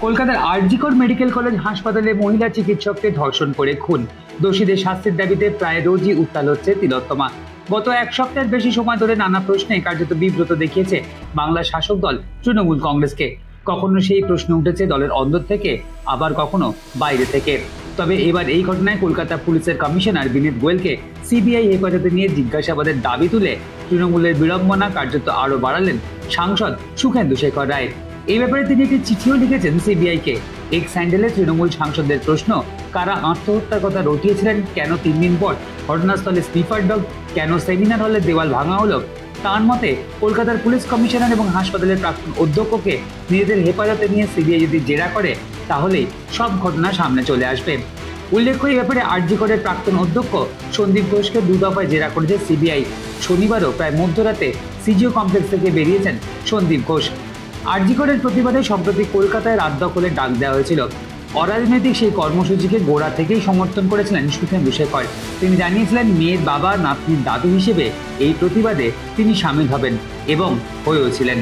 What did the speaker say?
কলকাতার আরজি কর medical college হাসপাতালে মহিলা চিকিৎসককে ধর্ষণ করে খুন। দোষীদের শাস্তির দাবিতে প্রায় রোজই উত্তাল হচ্ছে তিলোত্তমা। গত এক সপ্তাহের বেশি সময় ধরে নানা প্রশ্নে কার্যত বিব্রত দেখিয়েছে বাংলার শাসক দল তৃণমূল কংগ্রেসকে। কখনো সেই প্রশ্ন উঠেছে দলের অন্দর থেকে, আবার কখনো বাইরে থেকে। তবে এবার এই ঘটনায় কলকাতা পুলিশের কমিশনার বিনীত গোয়েলকে সিবিআই হেফাজতে নিয়ে জিজ্ঞাসাবাদের দাবি তুলে তৃণমূলের বিড়ম্বনা কার্যত আরও বাড়ালেন সাংসদ সুখেন্দু শেখর রায়। এই ব্যাপারে তিনি একটি চিঠিও লিখেছেন সিবিআইকে। এক্স হ্যান্ডেলে তৃণমূল সাংসদদের প্রশ্ন, কারা আত্মহত্যার কথা রটিয়েছিলেন, কেন 3 দিন পর ঘটনাস্থলে স্নিফার ডগ, কেন সেমিনার হলে দেওয়াল ভাঙা হলো। তার মতে কলকাতার পুলিশ কমিশনার এবং হাসপাতালের প্রাক্তন অধ্যক্ষকে নিজেদের হেফাজতে নিয়ে সিবিআই যদি জেরা করে তাহলেই সব ঘটনা সামনে চলে আসবে। উল্লেখ্য, এই ব্যাপারে আরজি করের প্রাক্তন অধ্যক্ষ সন্দীপ ঘোষকে 2 দফায় জেরা করেছে সিবিআই। শনিবারও প্রায় মধ্যরাতে সিজিও কমপ্লেক্স থেকে বেরিয়েছেন সন্দীপ ঘোষ। আরজি করের প্রতিবাদে সম্প্রতি কলকাতায় রাত দখলের ডাক দেওয়া হয়েছিল। অরাজনৈতিক সেই কর্মসূচিকে গোড়া থেকেই সমর্থন করেছিলেন সুখেন্দু শেখর। তিনি জানিয়েছিলেন মেয়ের বাবা নাতনির দাদু হিসেবে এই প্রতিবাদে তিনি সামিল হবেন এবং হয়েওছিলেন।